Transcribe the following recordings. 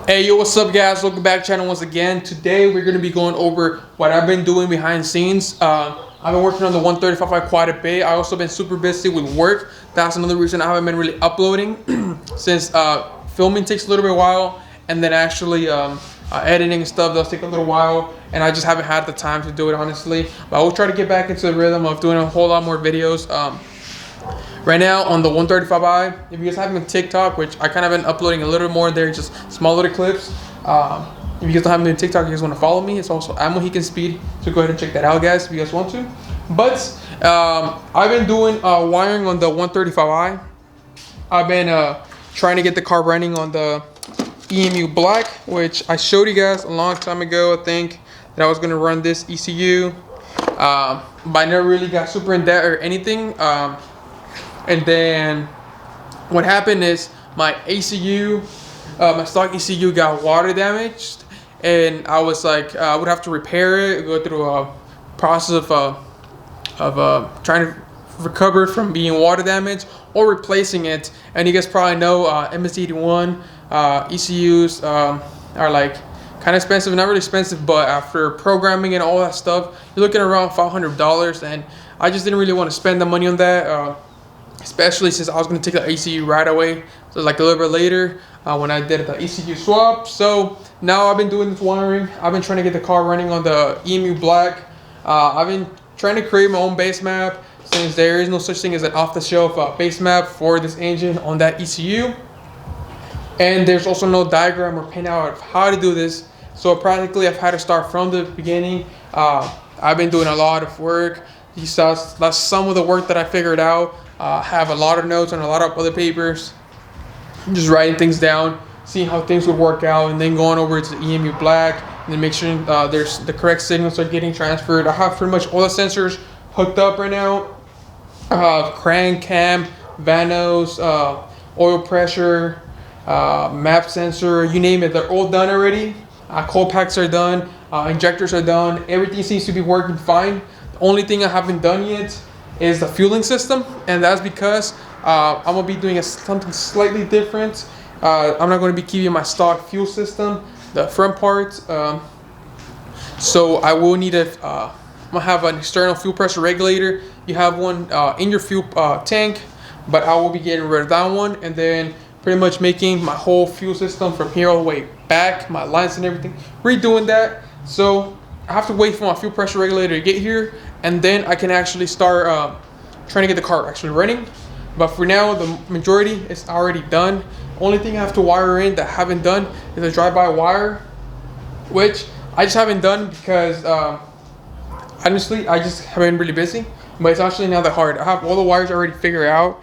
Hey, yo, what's up, guys? Welcome back to the channel once again. Today we're going to be going over what I've been doing behind the scenes. I've been working on the 135i quite a bit. I've also been super busy with work. That's another reason I haven't been really uploading since filming takes a little bit while, and then actually editing and stuff does take a little while, and I just haven't had the time to do it, honestly. But I will try to get back into the rhythm of doing a whole lot more videos. Right now on the 135i, if you guys have me on TikTok, which I kind of been uploading a little bit more there, just small little clips. If you guys don't have me on TikTok, you guys want to follow me, it's also Mohican Speed, so go ahead and check that out, guys, if you guys want to. But I've been doing wiring on the 135i. I've been trying to get the car running on the EMU black, which I showed you guys a long time ago, I think, that I was going to run this ECU. But I never really got super in debt or anything. And then what happened is my ECU, my stock ECU got water damaged, and I was like, I would have to repair it, go through a process of trying to recover from being water damaged or replacing it. And you guys probably know MS81 ECUs are like kind of expensive, not really expensive, but after programming and all that stuff, you're looking around $500, and I just didn't really want to spend the money on that. Especially since I was going to take the ECU right away, so like a little bit later when I did the ECU swap. So now I've been doing this wiring. I've been trying to get the car running on the EMU black. I've been trying to create my own base map, since there is no such thing as an off-the-shelf base map for this engine on that ECU, and there's also no diagram or pinout of how to do this. So practically I've had to start from the beginning. I've been doing a lot of work. That's some of the work that I figured out. Have a lot of notes and a lot of other papers, just writing things down, seeing how things would work out, and then going over to the EMU black and then make sure there's the correct signals are getting transferred. I have pretty much all the sensors hooked up right now. Crank, cam, vanos, oil pressure, map sensor, you name it, they're all done already. Cold packs are done, injectors are done, everything seems to be working fine. The only thing I haven't done yet is the fueling system, and that's because I'm gonna be doing something slightly different. I'm not going to be keeping my stock fuel system, the front part. So I will need I'm gonna have an external fuel pressure regulator. You have one in your fuel tank, but I will be getting rid of that one, and then pretty much making my whole fuel system from here all the way back, my lines and everything, redoing that. So I have to wait for my fuel pressure regulator to get here, and then I can actually start trying to get the car actually running. But for now, the majority is already done. Only thing I have to wire in that I haven't done is a drive-by wire, which I just haven't done because honestly I just have been really busy. But it's actually not that hard. I have all the wires already figured out.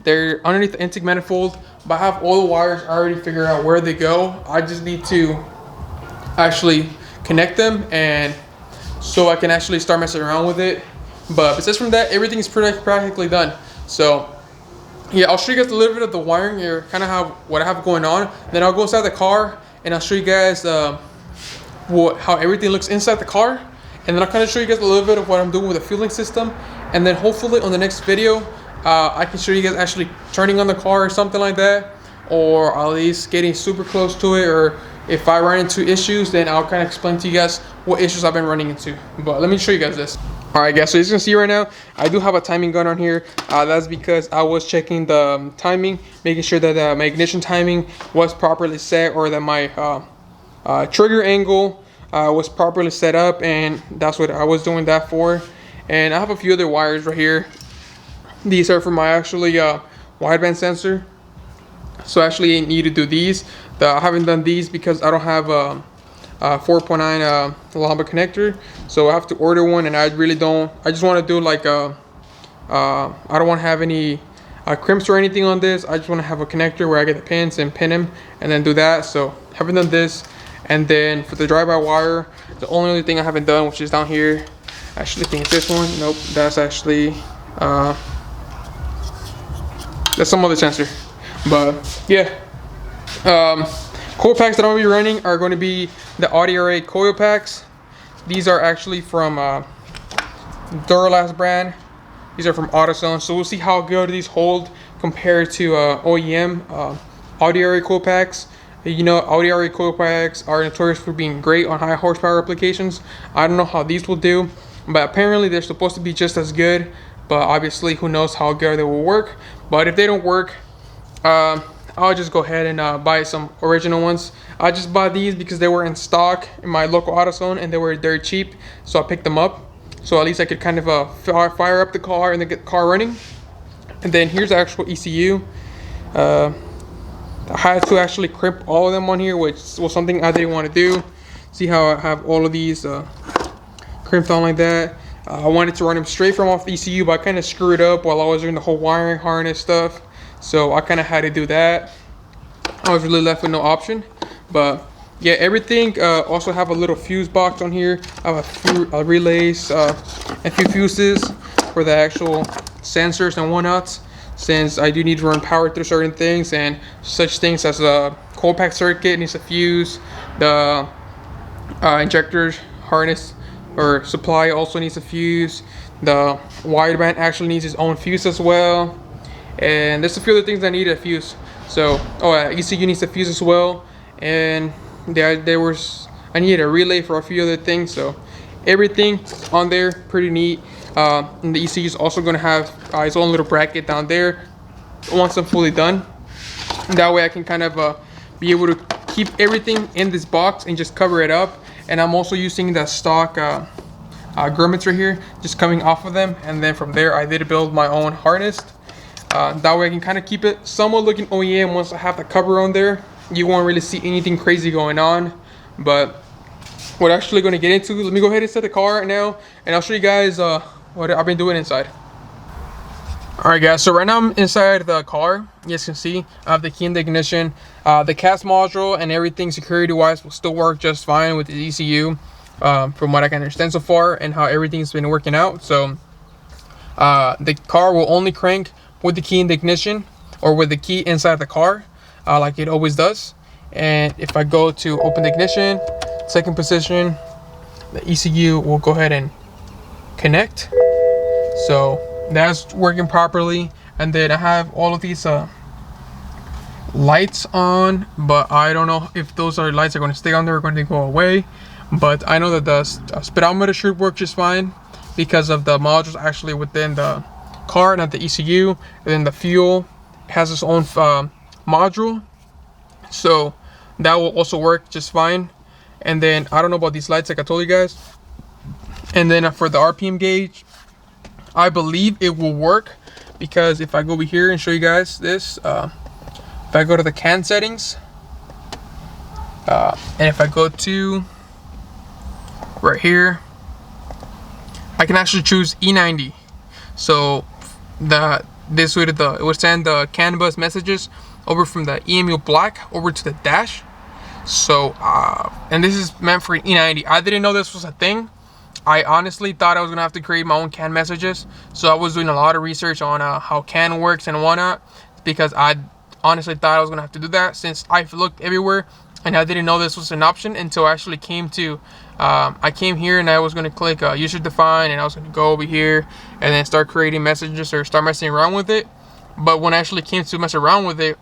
They're underneath the intake manifold, but I have all the wires already figured out where they go. I just need to actually connect them, and so I can actually start messing around with it. But besides from that, everything is practically done. So yeah, I'll show you guys a little bit of the wiring here, kind of what I have going on. Then I'll go inside the car and I'll show you guys how everything looks inside the car, and then I'll kind of show you guys a little bit of what I'm doing with the fueling system. And then hopefully on the next video I can show you guys actually turning on the car or something like that, or at least getting super close to it. Or if I run into issues, then I'll kind of explain to you guys what issues I've been running into. But let me show you guys this. Alright guys, so as you can see right now, I do have a timing gun on here. That's because I was checking the timing, making sure that my ignition timing was properly set, or that my trigger angle was properly set up, and that's what I was doing that for. And I have a few other wires right here. These are for my actually wideband sensor. So I actually need to do these. I haven't done these because I don't have a 4.9 Lamba connector, so I have to order one. And I just want to do like I don't want to have any crimps or anything on this. I just want to have a connector where I get the pins and pin them and then do that. So haven't done this. And then for the drive-by wire, the only other thing I haven't done, which is down here, I actually think it's this one. Nope, that's actually that's some other sensor. But yeah, coil packs that I'm going to be running are going to be the Audi RA coil packs. These are actually from Duralast brand. These are from AutoZone. So we'll see how good these hold compared to OEM Audi RA coil packs. You know, Audi R8 coil packs are notorious for being great on high horsepower applications. I don't know how these will do, but apparently they're supposed to be just as good. But obviously, who knows how good they will work. But if they don't work, I'll just go ahead and buy some original ones. I just bought these because they were in stock in my local AutoZone and they were dirt cheap, so I picked them up. So at least I could kind of fire up the car and then get the car running. And then here's the actual ECU. I had to actually crimp all of them on here, which was something I didn't want to do. See how I have all of these crimped on like that. I wanted to run them straight from off the ECU, but I kind of screwed up while I was doing the whole wiring harness stuff. So I kind of had to do that. I was really left with no option. But yeah, everything. Also have a little fuse box on here. I have a few relays, a few fuses for the actual sensors and whatnot, since I do need to run power through certain things, and such things as a cold pack circuit needs a fuse. The injector harness or supply also needs a fuse. The wideband actually needs its own fuse as well. And there's a few other things that need a fuse. So, ECU needs a fuse as well. And I needed a relay for a few other things. So, everything on there, pretty neat. And the ECU is also going to have its own little bracket down there once I'm fully done. And that way I can kind of be able to keep everything in this box and just cover it up. And I'm also using the stock grommets right here, just coming off of them. And then from there, I did build my own harness. That way I can kind of keep it somewhat looking OEM. Once I have the cover on there, you won't really see anything crazy going on. But we're actually going to get into, let me go ahead and set the car now, and I'll show you guys what I've been doing inside. Alright guys, so right now I'm inside the car. You guys can see I have the key in the ignition. The CAS module and everything security wise will still work just fine with the ECU, from what I can understand so far and how everything's been working out. So the car will only crank with the key in the ignition or with the key inside the car, like it always does. And if I go to open the ignition, second position, the ECU will go ahead and connect. So that's working properly. And then I have all of these lights on, but I don't know if those lights are going to stay on there or going to go away. But I know that the speedometer should work just fine because of the modules actually within the car, not the ECU. And then the fuel has its own module, so that will also work just fine. And then I don't know about these lights, like I told you guys. And then for the RPM gauge, I believe it will work, because if I go over here and show you guys this, if I go to the CAN settings, and if I go to right here, I can actually choose E90. So it would send the CAN bus messages over from the EMU black over to the dash. So and this is meant for E90. I didn't know this was a thing. I honestly thought I was gonna have to create my own CAN messages. So I was doing a lot of research on how CAN works and whatnot, because I honestly thought I was gonna have to do that, since I've looked everywhere and I didn't know this was an option until I actually came to I came here and I was gonna click user define, and I was gonna go over here and then start creating messages or start messing around with it. But when I actually came to mess around with it,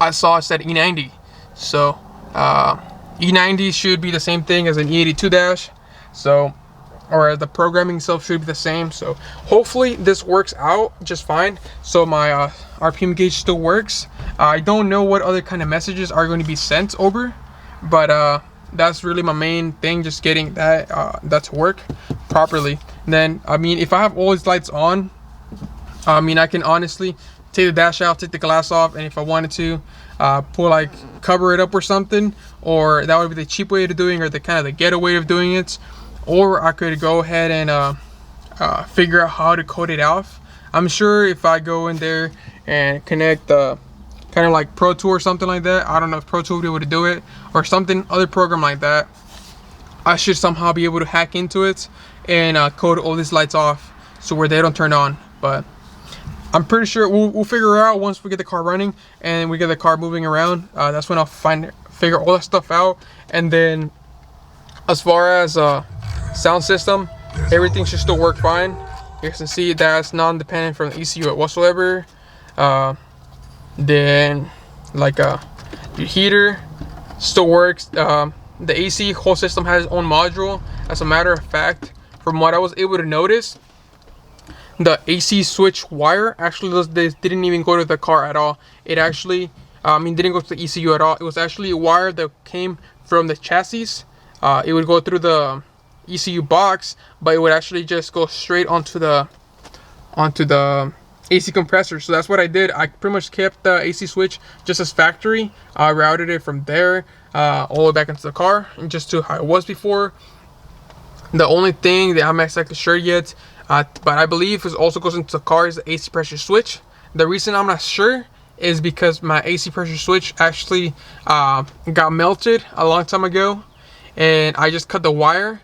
I saw it said E90. So E90 should be the same thing as an E82 dash. So, or the programming itself should be the same. So hopefully this works out just fine. So my RPM gauge still works. I don't know what other kind of messages are going to be sent over, but that's really my main thing, just getting that to work properly. And then, I mean, if I have all these lights on, I mean, I can honestly take the dash out, take the glass off, and if I wanted to cover it up or something, or that would be the cheap way of doing it, or the kind of the ghetto way of doing it. Or I could go ahead and figure out how to code it off. I'm sure if I go in there and connect kind of like Pro Tool or something like that, I don't know if Pro Tool will be able to do it, or something, other program like that, I should somehow be able to hack into it and code all these lights off so where they don't turn on. But I'm pretty sure we'll figure it out once we get the car running and we get the car moving around. That's when I'll figure all that stuff out. And then as far as sound system, everything should still work fine. You can see that's non-dependent from the ECU whatsoever. Then like your heater, still works. The AC whole system has its own module. As a matter of fact, from what I was able to notice, the AC switch wire actually didn't even go to the car at all. It actually, didn't go to the ECU at all. It was actually a wire that came from the chassis. It would go through the ECU box, but it would actually just go straight onto the AC compressor. So that's what I did. I pretty much kept the AC switch just as factory. I routed it from there all the way back into the car, and just to how it was before. The only thing that I'm not exactly sure yet, but I believe it also goes into the car, is the AC pressure switch. The reason I'm not sure is because my AC pressure switch actually got melted a long time ago, and I just cut the wire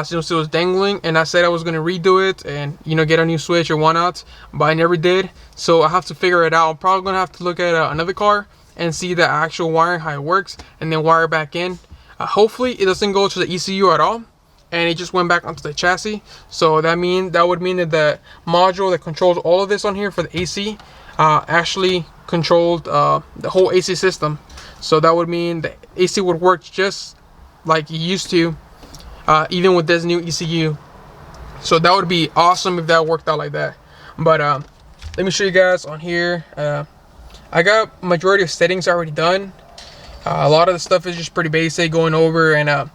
since it was dangling, and I said I was going to redo it and, you know, get a new switch or whatnot, but I never did. So I have to figure it out. I'm probably going to have to look at another car and see the actual wiring, how it works, and then wire back in. Hopefully it doesn't go to the ECU at all, and it just went back onto the chassis. So that would mean that the module that controls all of this on here for the AC actually controlled the whole AC system. So that would mean the AC would work just like it used to, even with this new ECU. So that would be awesome if that worked out like that. But let me show you guys on here. I got majority of settings already done. A lot of the stuff is just pretty basic, going over and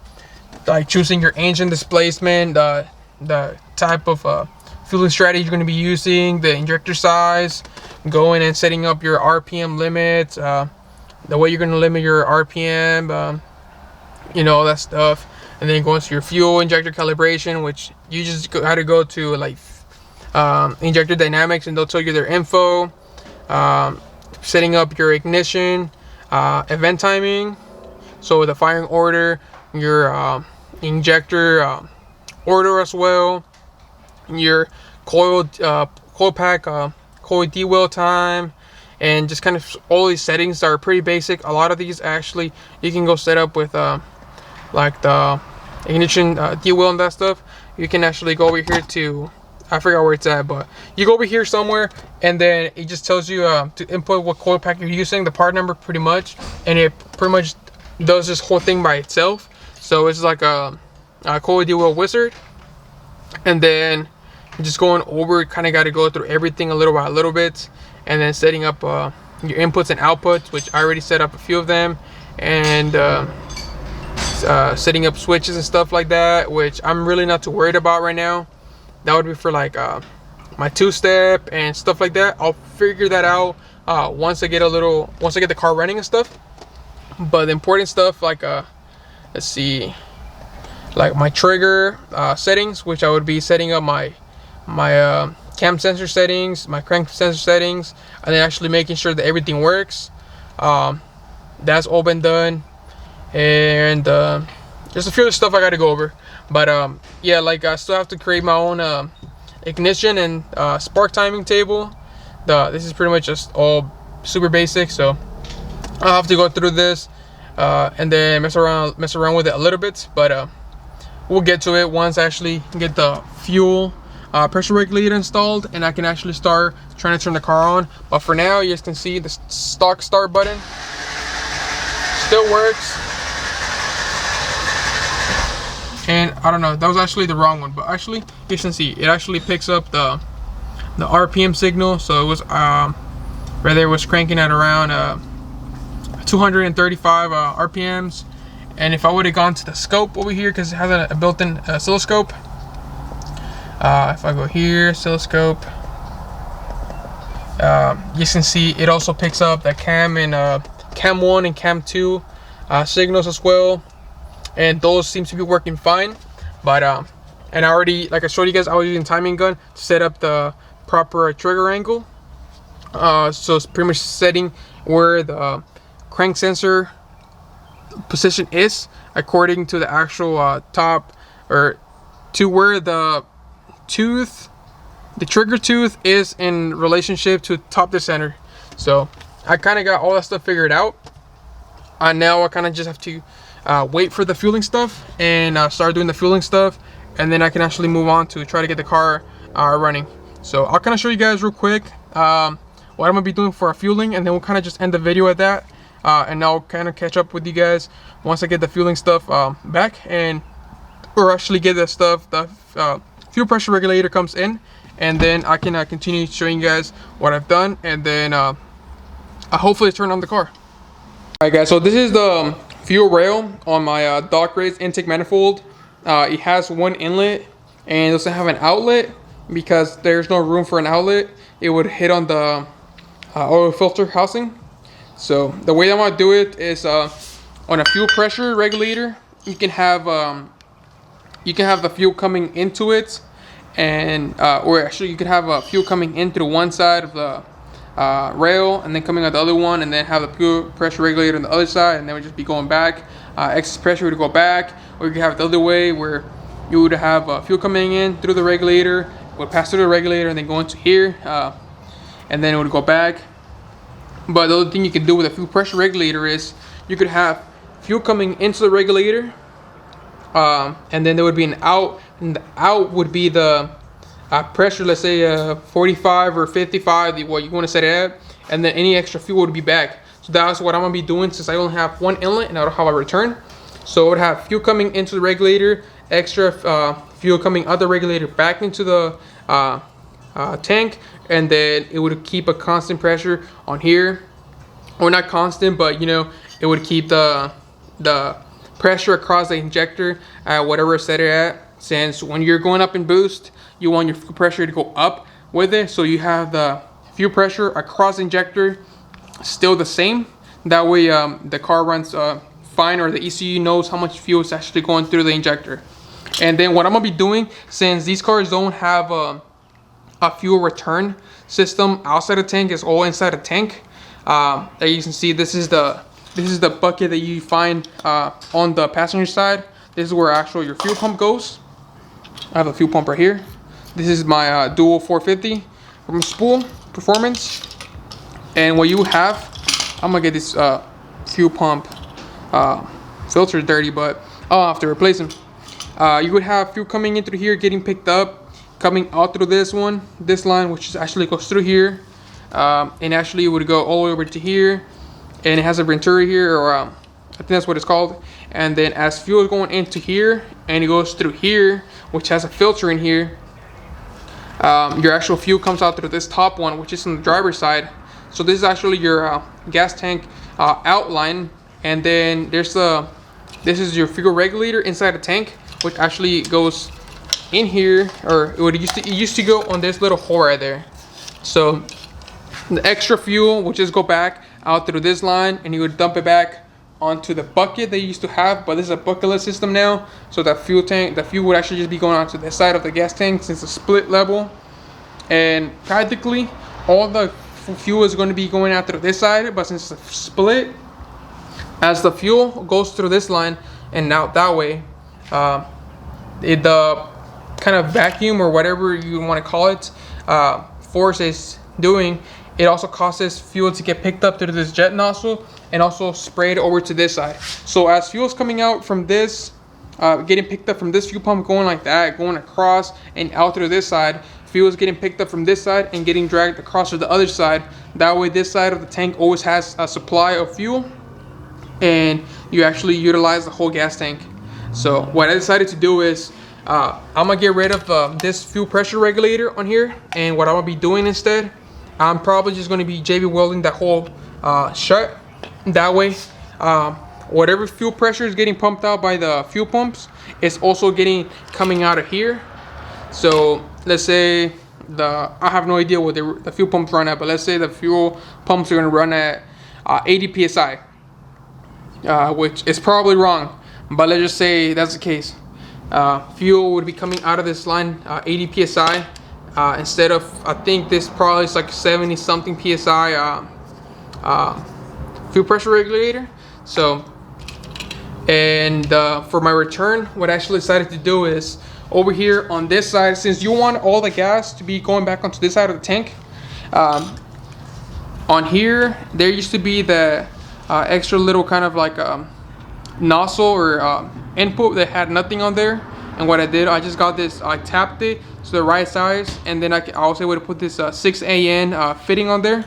like choosing your engine displacement, the type of fueling strategy you're going to be using, the injector size, going and setting up your RPM limits, the way you're going to limit your RPM, you know, all that stuff. And then going to your fuel injector calibration, which you just got to go to like injector dynamics, and they'll tell you their info. Setting up your ignition, event timing, so the firing order, your injector order as well, your coil pack, coil dwell time, and just kind of all these settings are pretty basic. A lot of these actually you can go set up with like the ignition dwell and that stuff. You can actually go over here to, I forgot where it's at, but you go over here somewhere, and then it just tells you to input what coil pack you're using, the part number pretty much, and it pretty much does this whole thing by itself. So it's like a coil dwell wizard, and then just going over, kind of got to go through everything a little by a little bit, and then setting up your inputs and outputs, which I already set up a few of them, and setting up switches and stuff like that, which I'm really not too worried about right now. That would be for like my two-step and stuff like that. I'll figure that out once I get the car running and stuff. But the important stuff, like let's see, like my trigger settings, which I would be setting up my cam sensor settings, my crank sensor settings, and then actually making sure that everything works. That's all been done, and there's a few other stuff I got to go over. But yeah, like I still have to create my own ignition and spark timing table. This is pretty much just all super basic, so I'll have to go through this and then mess around with it a little bit. But we'll get to it once I actually get the fuel pressure regulator installed, and I can actually start trying to turn the car on. But for now, you guys can see the stock start button still works. And I don't know, that was actually the wrong one, but actually you can see it actually picks up the RPM signal. So it was rather it was cranking at around 235 RPMs. And if I would have gone to the scope over here, because it has a built-in oscilloscope, if I go here, oscilloscope, you can see it also picks up the cam and cam 1 and cam 2 signals as well. And those seem to be working fine. But and I already, like I showed you guys, I was using timing gun to set up the proper trigger angle. So it's pretty much setting where the crank sensor position is according to the actual top, or to where the trigger tooth is in relationship to top to center. So I kind of got all that stuff figured out. Now I kind of just have to wait for the fueling stuff and start doing the fueling stuff, and then I can actually move on to try to get the car running. So I'll kind of show you guys real quick what I'm gonna be doing for our fueling, and then we'll kind of just end the video at that. and I'll kind of catch up with you guys once I get the fueling stuff back, and or actually get the stuff, the fuel pressure regulator comes in, and then I can continue showing you guys what I've done, and then I hopefully turn on the car. Alright guys, so this is the fuel rail on my dock raised intake manifold. It has one inlet and it doesn't have an outlet because there's no room for an outlet. It would hit on the oil filter housing. So the way I'm gonna do it is on a fuel pressure regulator, you can have the fuel coming into it, and or actually you could have fuel coming in through one side of the rail and then coming out the other one, and then have the fuel pressure regulator on the other side, and then would just be going back. Excess pressure would go back, or you could have it the other way where you would have fuel coming in through the regulator, would pass through the regulator and then go into here, and then it would go back. But the other thing you can do with a fuel pressure regulator is you could have fuel coming into the regulator, and then there would be an out, and the out would be the pressure, let's say 45 or 55, what you want to set it at, and then any extra fuel would be back. So that's what I'm gonna be doing, since I only have one inlet and I don't have a return. So I would have fuel coming into the regulator, extra fuel coming out the regulator back into the tank, and then it would keep a constant pressure on here, or not constant, but you know, it would keep the pressure across the injector at whatever set it at, since when you're going up in boost, you want your fuel pressure to go up with it, so you have the fuel pressure across the injector still the same. That way the car runs fine, or the ECU knows how much fuel is actually going through the injector. And then what I'm gonna be doing, since these cars don't have a fuel return system outside the tank, it's all inside the tank. As you can see, this is the bucket that you find on the passenger side. This is where actually your fuel pump goes. I have a fuel pump right here. This is my dual 450 from Spool Performance. And what you have, I'm gonna get this fuel pump filter dirty, but I'll have to replace them. You would have fuel coming in through here, getting picked up, coming out through this line, which actually goes through here, and actually it would go all the way over to here, and it has a venturi here, or I think that's what it's called. And then as fuel is going into here, and it goes through here, which has a filter in here, your actual fuel comes out through this top one, which is on the driver's side. So this is actually your gas tank outline, and then this is your fuel regulator inside the tank, which actually goes in here, or it used to go on this little hole right there. So the extra fuel would just go back out through this line, and you would dump it back onto the bucket they used to have, but this is a bucketless system now. So the fuel would actually just be going onto the side of the gas tank, since it's a split level, and practically all the fuel is going to be going out through this side. But since it's a split, as the fuel goes through this line and out that way, the kind of vacuum, or whatever you want to call it, force is doing, it also causes fuel to get picked up through this jet nozzle and also sprayed over to this side. So as fuel is coming out from this, getting picked up from this fuel pump, going like that, going across and out through this side, fuel is getting picked up from this side and getting dragged across to the other side. That way this side of the tank always has a supply of fuel, and you actually utilize the whole gas tank. So what I decided to do is I'm gonna get rid of this fuel pressure regulator on here, and what I'm gonna be doing instead, I'm probably just gonna be JB welding that whole shut. That way whatever fuel pressure is getting pumped out by the fuel pumps is also coming out of here. So let's say I have no idea what the fuel pumps run at, but let's say the fuel pumps are going to run at 80 psi, which is probably wrong, but let's just say that's the case. Fuel would be coming out of this line 80 psi instead of, I think this probably is like 70 something psi fuel pressure regulator. So, and for my return, what I actually decided to do is over here on this side, since you want all the gas to be going back onto this side of the tank, on here there used to be the extra little kind of like nozzle or input that had nothing on there. And what I did, I just got this, I tapped it to the right size, and then I was able to put this 6AN fitting on there,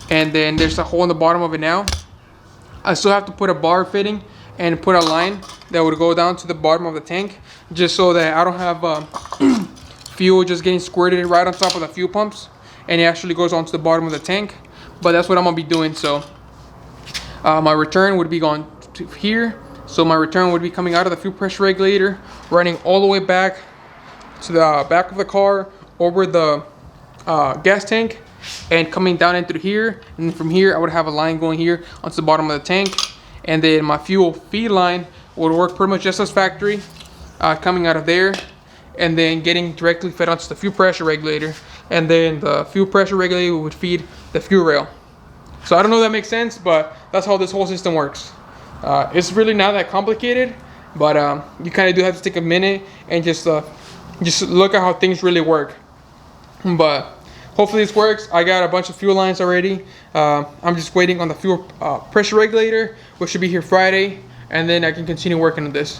and then there's a hole in the bottom of it now. I still have to put a bar fitting and put a line that would go down to the bottom of the tank, just so that I don't have fuel just getting squirted right on top of the fuel pumps, and it actually goes onto the bottom of the tank. But that's what I'm gonna be doing. So my return would be going to here. So my return would be coming out of the fuel pressure regulator, running all the way back to the back of the car, over the gas tank, and coming down into here. And from here I would have a line going here onto the bottom of the tank, and then my fuel feed line would work pretty much just as factory, coming out of there and then getting directly fed onto the fuel pressure regulator, and then the fuel pressure regulator would feed the fuel rail. So I don't know if that makes sense, but that's how this whole system works. It's really not that complicated, but you kind of do have to take a minute and just look at how things really work. But hopefully this works. I got a bunch of fuel lines already. I'm just waiting on the fuel pressure regulator, which should be here Friday, and then I can continue working on this.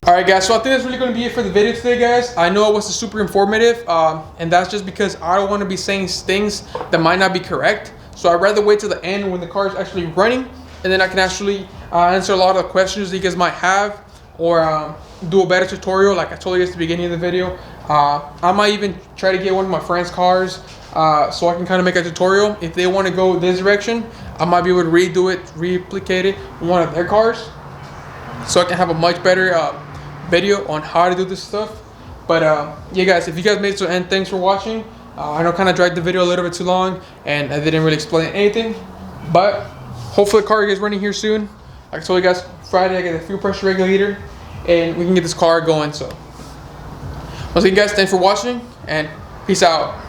Alright guys, so I think that's really going to be it for the video today, guys. I know it wasn't super informative, and that's just because I don't want to be saying things that might not be correct. So I'd rather wait till the end when the car is actually running, and then I can actually answer a lot of the questions that you guys might have, or do a better tutorial like I told you guys at the beginning of the video. I might even try to get one of my friends' cars so I can kind of make a tutorial. If they want to go this direction, I might be able to redo it, replicate it in one of their cars, so I can have a much better video on how to do this stuff. But yeah guys, if you guys made it to the end, thanks for watching. I know I kind of dragged the video a little bit too long and I didn't really explain anything, but hopefully the car gets running here soon. Like I told you guys, Friday I get the fuel pressure regulator and we can get this car going. So once again guys, thanks for watching and peace out.